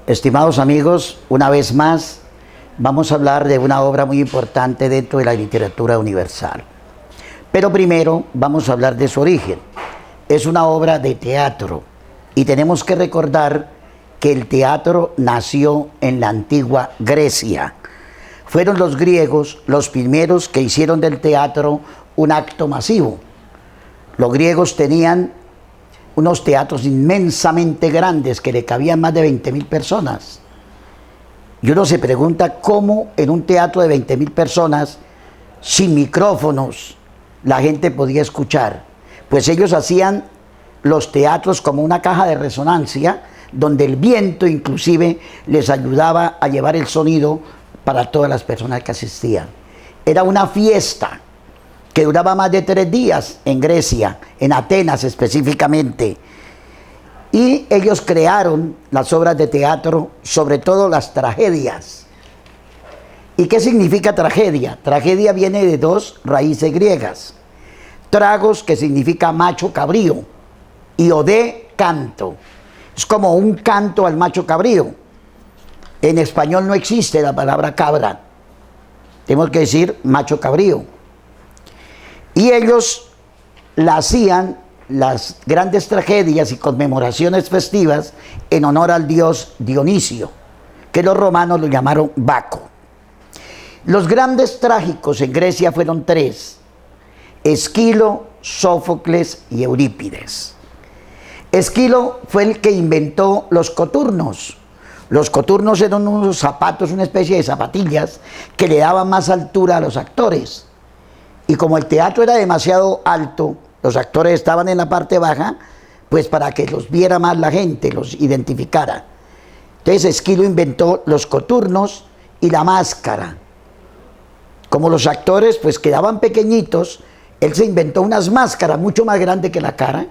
Estimados amigos, una vez más vamos a hablar de una obra muy importante dentro de la literatura universal. Pero primero vamos a hablar de su origen. Es una obra de teatro y tenemos que recordar que el teatro nació en la antigua Grecia. Fueron los griegos los primeros que hicieron del teatro un acto masivo. Los griegos tenían unos teatros inmensamente grandes que le cabían más de 20.000 personas. Y uno se pregunta cómo en un teatro de 20.000 personas, sin micrófonos, la gente podía escuchar. Pues ellos hacían los teatros como una caja de resonancia, donde el viento inclusive les ayudaba a llevar el sonido para todas las personas que asistían. Era una fiesta que duraba más de 3 días en Grecia, en Atenas específicamente. Y ellos crearon las obras de teatro, sobre todo las tragedias. ¿Y qué significa tragedia? Tragedia viene de 2 raíces griegas. Tragos, que significa macho cabrío, y odé, canto. Es como un canto al macho cabrío. En español no existe la palabra cabra. Tenemos que decir macho cabrío. Y ellos la hacían, las grandes tragedias y conmemoraciones festivas, en honor al dios Dionisio, que los romanos lo llamaron Baco. Los grandes trágicos en Grecia fueron 3: Esquilo, Sófocles y Eurípides. Esquilo fue el que inventó los coturnos. Los coturnos eran unos zapatos, una especie de zapatillas que le daban más altura a los actores. Y como el teatro era demasiado alto, los actores estaban en la parte baja, pues para que los viera más la gente, los identificara. Entonces Esquilo inventó los coturnos y la máscara. Como los actores pues quedaban pequeñitos, él se inventó unas máscaras mucho más grandes que la cara,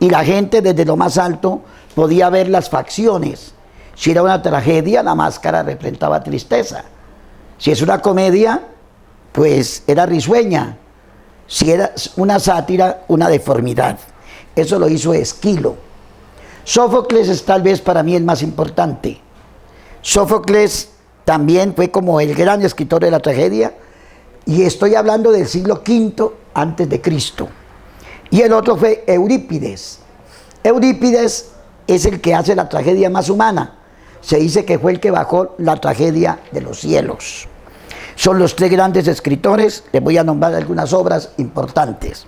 y la gente desde lo más alto podía ver las facciones. Si era una tragedia, la máscara representaba tristeza. Si es una comedia, pues era risueña. Si era una sátira, una deformidad. Eso lo hizo Esquilo. Sófocles es tal vez para mí el más importante. Sófocles también fue como el gran escritor de la tragedia, y estoy hablando del siglo V antes de Cristo. Y el otro fue Eurípides. Eurípides es el que hace la tragedia más humana. Se dice que fue el que bajó la tragedia de los cielos. Son los 3 grandes escritores. Les voy a nombrar algunas obras importantes.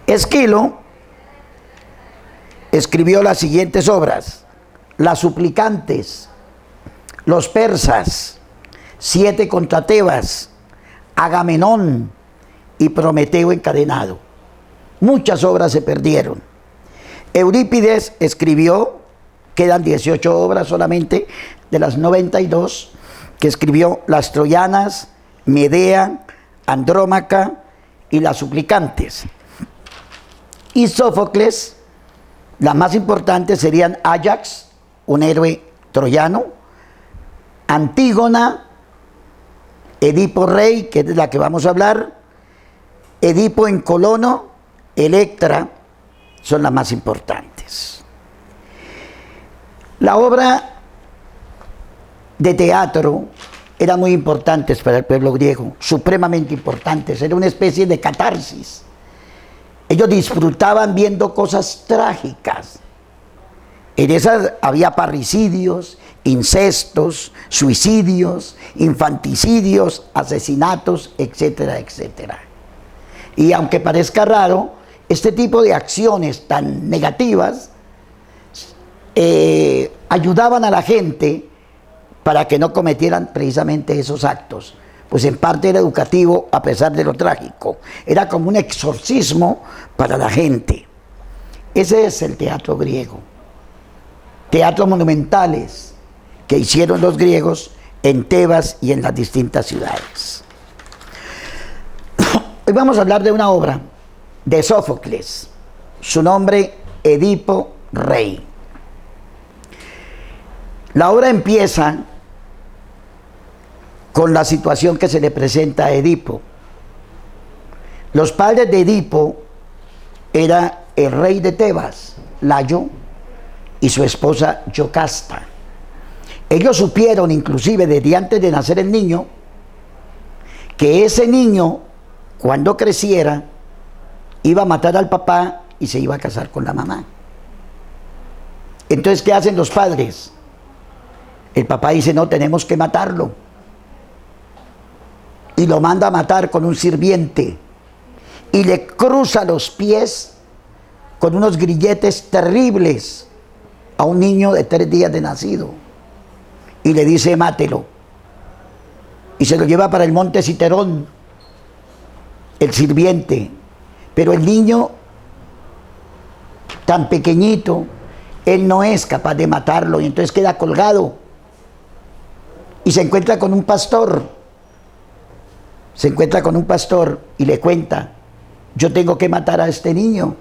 Esquilo escribió las siguientes obras: Las suplicantes, Los persas, 7 contra Tebas, Agamenón y Prometeo encadenado. Muchas obras se perdieron. Eurípides escribió, quedan 18 obras solamente de las 92, que escribió: Las troyanas, Medea, Andrómaca y Las suplicantes. Y Sófocles, las más importantes serían Áyax, un héroe troyano, Antígona, Edipo rey, que es de la que vamos a hablar, Edipo en Colono, Electra, son las más importantes. La obra de teatro era muy importante para el pueblo griego, supremamente importantes. Era una especie de catarsis. Ellos disfrutaban viendo cosas trágicas. En esas había parricidios, incestos, suicidios, infanticidios, asesinatos, etcétera, etcétera. Y aunque parezca raro, este tipo de acciones tan negativas ayudaban a la gente para que no cometieran precisamente esos actos. Pues en parte era educativo, a pesar de lo trágico. Era como un exorcismo para la gente. Ese es el teatro griego. Teatros monumentales que hicieron los griegos en Tebas y en las distintas ciudades. Hoy vamos a hablar de una obra de Sófocles. Su nombre, Edipo rey. La obra empieza con la situación que se le presenta a Edipo. Los padres de Edipo era el rey de Tebas, Layo, y su esposa Yocasta. Ellos supieron, inclusive desde antes de nacer el niño, que ese niño, cuando creciera, iba a matar al papá y se iba a casar con la mamá. Entonces, ¿qué hacen los padres? El papá dice, no, tenemos que matarlo. Y lo manda a matar con un sirviente. Y le cruza los pies con unos grilletes terribles a un niño de 3 días de nacido. Y le dice, mátelo. Y se lo lleva para el monte Citerón, el sirviente. Pero el niño, tan pequeñito, él no es capaz de matarlo y entonces queda colgado. Y se encuentra con un pastor. Se encuentra con un pastor y le cuenta, yo tengo que matar a este niño,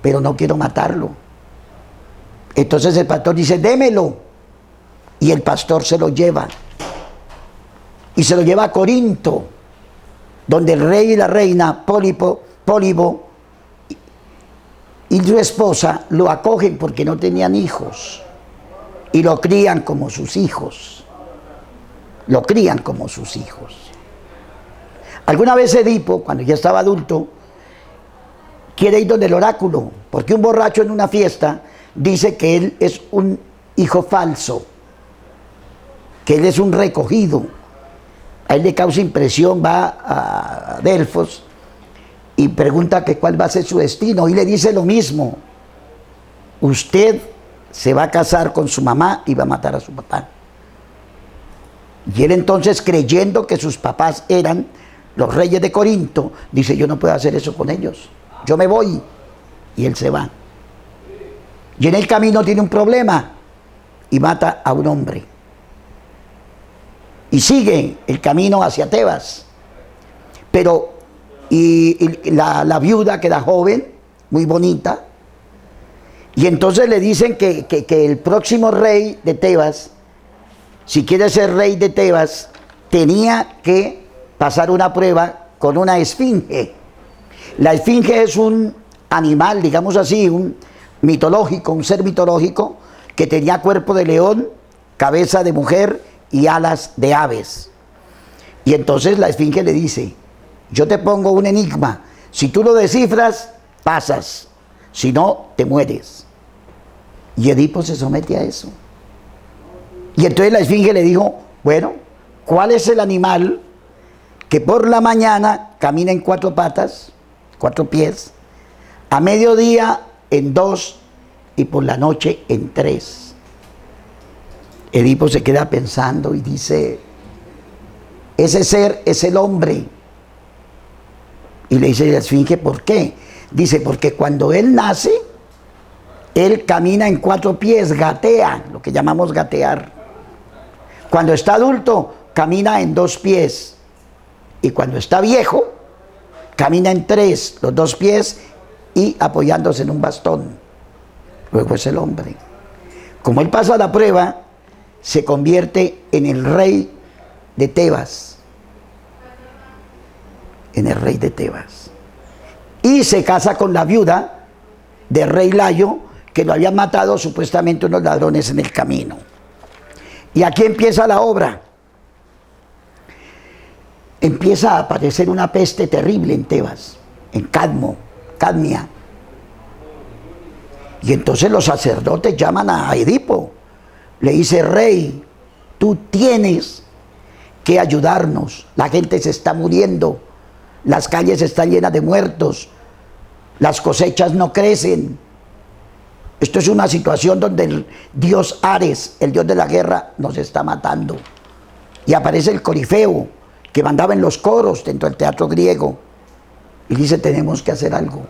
pero no quiero matarlo. Entonces el pastor dice, démelo. Y el pastor se lo lleva. Y se lo lleva a Corinto, donde el rey y la reina Pólibo y su esposa lo acogen porque no tenían hijos. Y lo crían como sus hijos. Lo crían como sus hijos. Alguna vez Edipo, cuando ya estaba adulto, quiere ir donde el oráculo, porque un borracho en una fiesta dice que él es un hijo falso, que él es un recogido. A él le causa impresión, va a Delfos y pregunta que cuál va a ser su destino, y le dice lo mismo: usted se va a casar con su mamá y va a matar a su papá. Y él entonces, creyendo que sus papás eran los reyes de Corinto, dice, yo no puedo hacer eso con ellos, yo me voy. Y él se va. Y en el camino tiene un problema y mata a un hombre. Y sigue el camino hacia Tebas. Pero la viuda queda joven, muy bonita. Y entonces le dicen que el próximo rey de Tebas, si quiere ser rey de Tebas, tenía que pasar una prueba con una esfinge. La esfinge es un animal, digamos así, un ser mitológico, que tenía cuerpo de león, cabeza de mujer y alas de aves. Y entonces la esfinge le dice, yo te pongo un enigma, si tú lo descifras, pasas, si no, te mueres. Y Edipo se somete a eso. Y entonces la esfinge le dijo, bueno, ¿cuál es el animal que por la mañana camina en 4 patas, 4 pies, a mediodía en 2 y por la noche en 3? Edipo se queda pensando y dice, ese ser es el hombre. Y le dice la esfinge, ¿por qué? Dice, porque cuando él nace, él camina en 4 pies, gatea, lo que llamamos gatear. Cuando está adulto, camina en 2 pies. Y cuando está viejo, camina en 3, los 2 pies y apoyándose en un bastón. Luego es el hombre. Como él pasa la prueba, se convierte en el rey de Tebas. En el rey de Tebas. Y se casa con la viuda del rey Layo, que lo habían matado supuestamente unos ladrones en el camino. Y aquí empieza la obra. Empieza a aparecer una peste terrible en Tebas, en Cadmia. Y entonces los sacerdotes llaman a Edipo. Le dice, rey, tú tienes que ayudarnos. La gente se está muriendo. Las calles están llenas de muertos. Las cosechas no crecen. Esto es una situación donde el dios Ares, el dios de la guerra, nos está matando. Y aparece el Corifeo, que mandaba en los coros dentro del teatro griego. Y dice, tenemos que hacer algo.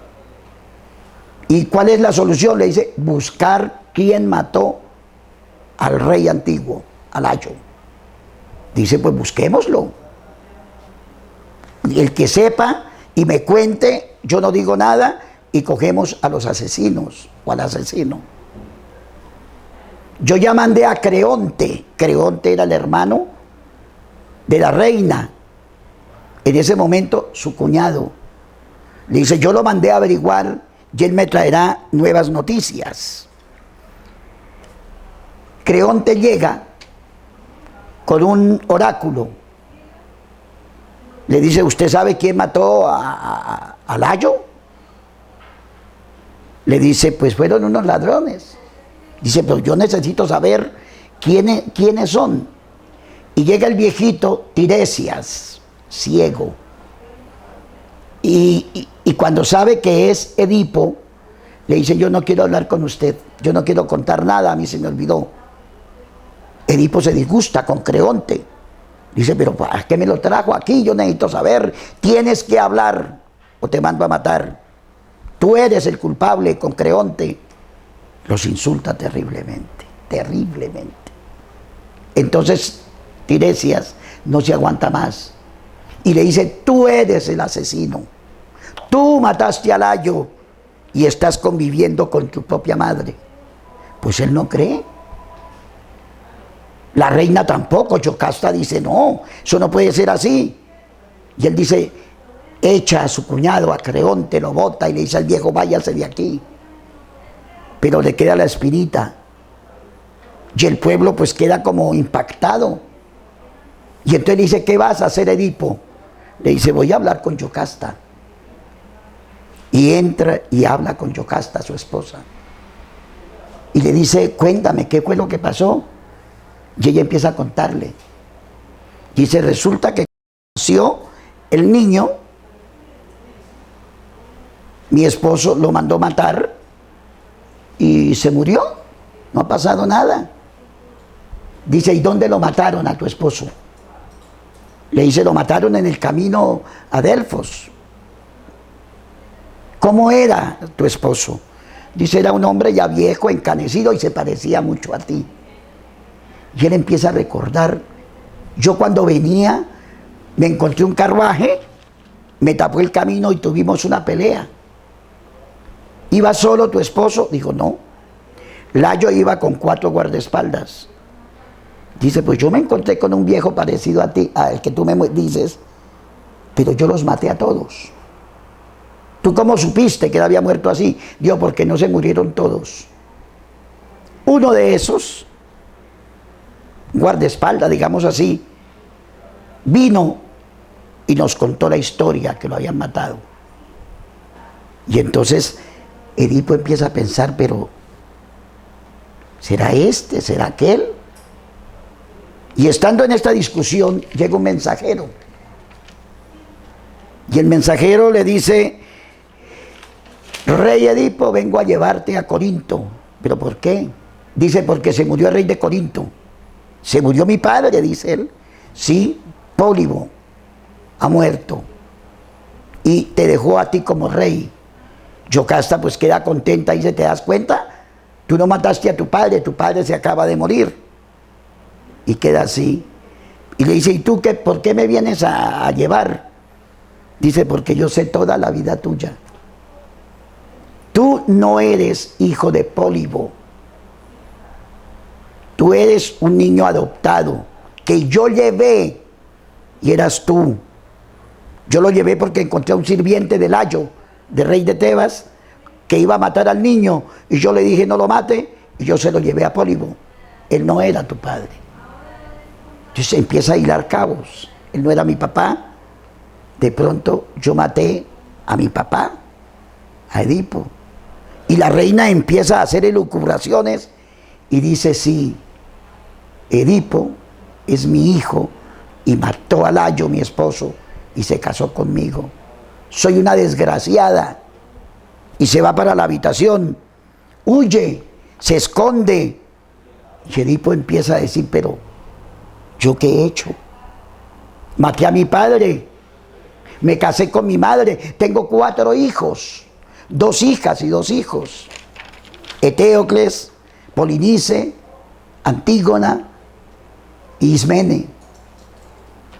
¿Y cuál es la solución? Le dice, buscar quién mató al rey antiguo, a Layo. Dice, pues busquémoslo. Y el que sepa y me cuente, yo no digo nada, y cogemos a los asesinos o al asesino. Yo ya mandé a Creonte. Creonte era el hermano de la reina. En ese momento, su cuñado. Le dice, yo lo mandé a averiguar y él me traerá nuevas noticias. Creonte llega con un oráculo. Le dice, ¿usted sabe quién mató a Layo? Le dice, pues fueron unos ladrones. Dice, pero yo necesito saber quiénes son. Y llega el viejito Tiresias, ciego. Y cuando sabe que es Edipo, le dice, yo no quiero hablar con usted, yo no quiero contar nada, a mí se me olvidó. Edipo se disgusta con Creonte. Dice, pero ¿para qué me lo trajo aquí? Yo necesito saber, tienes que hablar o te mando a matar. Tú eres el culpable con Creonte. Los insulta terriblemente, terriblemente. Entonces Tiresias no se aguanta más y le dice, tú eres el asesino. Tú mataste a Layo y estás conviviendo con tu propia madre. Pues él no cree. La reina tampoco, Yocasta dice, no, eso no puede ser así. Y él dice, echa a su cuñado, a Creonte, lo bota y le dice al viejo, váyase de aquí. Pero le queda la espinita. Y el pueblo pues queda como impactado. Y entonces le dice, ¿qué vas a hacer, Edipo? Le dice, voy a hablar con Yocasta. Y entra y habla con Yocasta, su esposa. Y le dice, cuéntame, ¿qué fue lo que pasó? Y ella empieza a contarle. Dice, resulta que nació el niño, mi esposo lo mandó matar y se murió. No ha pasado nada. Dice, ¿y dónde lo mataron a tu esposo? Le dice, lo mataron en el camino a Delfos. ¿Cómo era tu esposo? Dice, era un hombre ya viejo, encanecido y se parecía mucho a ti. Y él empieza a recordar, yo cuando venía me encontré un carruaje, me tapó el camino y tuvimos una pelea. ¿Iba solo tu esposo? Dijo, no. Layo iba con 4 guardaespaldas. Dice, pues yo me encontré con un viejo parecido a ti, al que tú me dices, pero yo los maté a todos. ¿Tú cómo supiste que él había muerto así? Digo, porque no se murieron todos. Uno de esos guardaespaldas, digamos así, vino y nos contó la historia que lo habían matado. Y entonces Edipo empieza a pensar, pero ¿será este? ¿Será aquel? Y estando en esta discusión llega un mensajero. Y el mensajero le dice, rey Edipo, vengo a llevarte a Corinto. ¿Pero por qué? Dice, porque se murió el rey de Corinto. Se murió mi padre, dice él. Sí, Pólibo ha muerto y te dejó a ti como rey. Yocasta pues queda contenta y dice, ¿te das cuenta? Tú no mataste a tu padre se acaba de morir. Y queda así. Y le dice, ¿y tú qué, por qué me vienes a llevar? Dice, porque yo sé toda la vida tuya. Tú no eres hijo de Pólibo. Tú eres un niño adoptado que yo llevé y eras tú. Yo lo llevé porque encontré a un sirviente de Layo, de rey de Tebas, que iba a matar al niño y yo le dije no lo mate y yo se lo llevé a Pólibo. Él no era tu padre. Entonces empieza a hilar cabos. Él no era mi papá. De pronto yo maté a mi papá, a Edipo. Y la reina empieza a hacer elucubraciones y dice, sí, Edipo es mi hijo y mató a Layo, mi esposo, y se casó conmigo. Soy una desgraciada. Y se va para la habitación, huye, se esconde. Y Edipo empieza a decir, pero ¿yo qué he hecho? Maté a mi padre, me casé con mi madre, tengo 4 hijos, 2 hijas y 2 hijos. Eteocles, Polinice, Antígona y Ismene.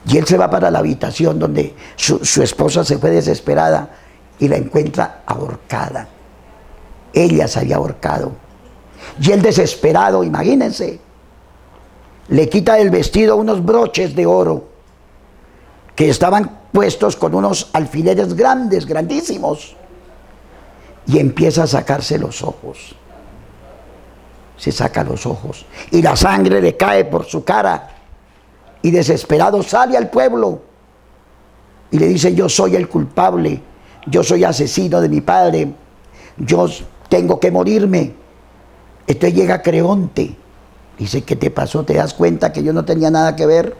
Y él se va para la habitación donde su esposa se fue desesperada y la encuentra ahorcada. Ella se había ahorcado. Y él desesperado, imagínense, le quita del vestido unos broches de oro que estaban puestos con unos alfileres grandes, grandísimos, y empieza a sacarse los ojos. se saca los ojos y la sangre le cae por su cara y desesperado sale al pueblo y le dice: yo soy el culpable, yo soy asesino de mi padre, yo tengo que morirme. Entonces llega Creonte, dice: ¿qué te pasó? ¿Te das cuenta que yo no tenía nada que ver?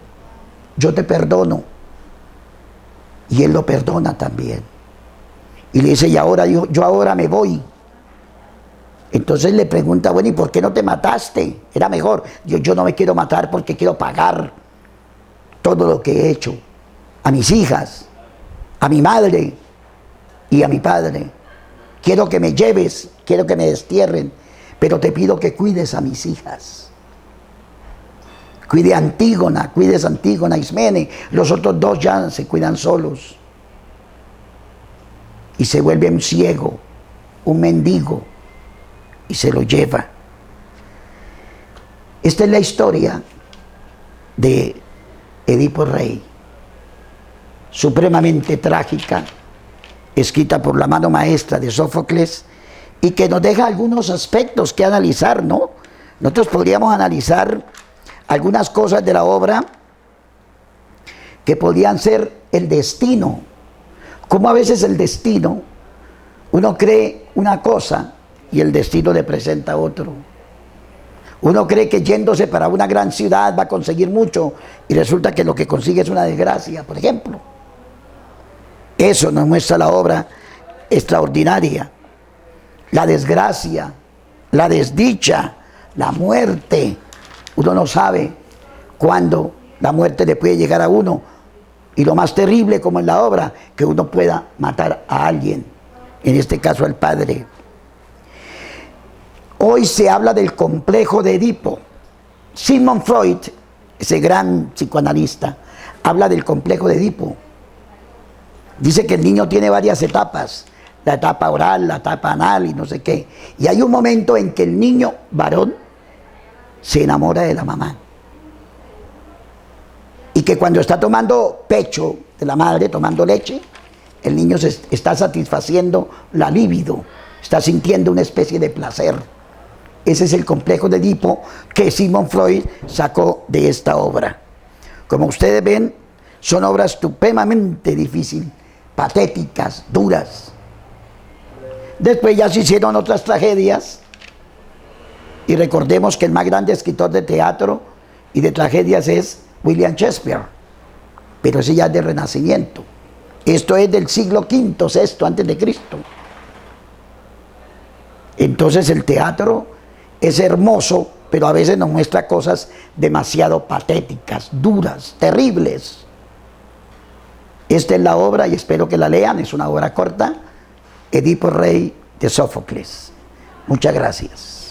Yo te perdono. Y él lo perdona también. Y le dice: y ahora yo ahora me voy. Entonces le pregunta: bueno, ¿y por qué no te mataste? Era mejor. Yo no me quiero matar porque quiero pagar todo lo que he hecho a mis hijas, a mi madre y a mi padre. Quiero que me lleves, quiero que me destierren, pero te pido que cuides a mis hijas. Cuides a Antígona, Ismene. Los otros dos ya se cuidan solos. Y se vuelve un ciego, un mendigo, y se lo lleva. Esta es la historia de Edipo Rey, supremamente trágica, escrita por la mano maestra de Sófocles, y que nos deja algunos aspectos que analizar, ¿no? Nosotros podríamos analizar algunas cosas de la obra que podrían ser el destino. Como a veces el destino, uno cree una cosa y el destino le presenta otro. Uno cree que yéndose para una gran ciudad va a conseguir mucho y resulta que lo que consigue es una desgracia, por ejemplo. Eso nos muestra la obra extraordinaria. La desgracia, la desdicha, la muerte. Uno no sabe cuándo la muerte le puede llegar a uno. Y lo más terrible, como en la obra, que uno pueda matar a alguien, en este caso al padre. Hoy se habla del complejo de Edipo. Sigmund Freud, ese gran psicoanalista, habla del complejo de Edipo. Dice que el niño tiene varias etapas: la etapa oral, la etapa anal y no sé qué. Y hay un momento en que el niño varón se enamora de la mamá. Y que cuando está tomando pecho de la madre, tomando leche, el niño se está satisfaciendo la libido, está sintiendo una especie de placer. Ese es el complejo de Edipo que Sigmund Freud sacó de esta obra. Como ustedes ven, son obras supremamente difíciles, patéticas, duras. Después ya se hicieron otras tragedias, y recordemos que el más grande escritor de teatro y de tragedias es William Shakespeare, pero ese ya es del Renacimiento. Esto es del siglo V, VI antes de Cristo. Entonces el teatro es hermoso, pero a veces nos muestra cosas demasiado patéticas, duras, terribles. Esta es la obra y espero que la lean, es una obra corta, Edipo Rey de Sófocles. Muchas gracias.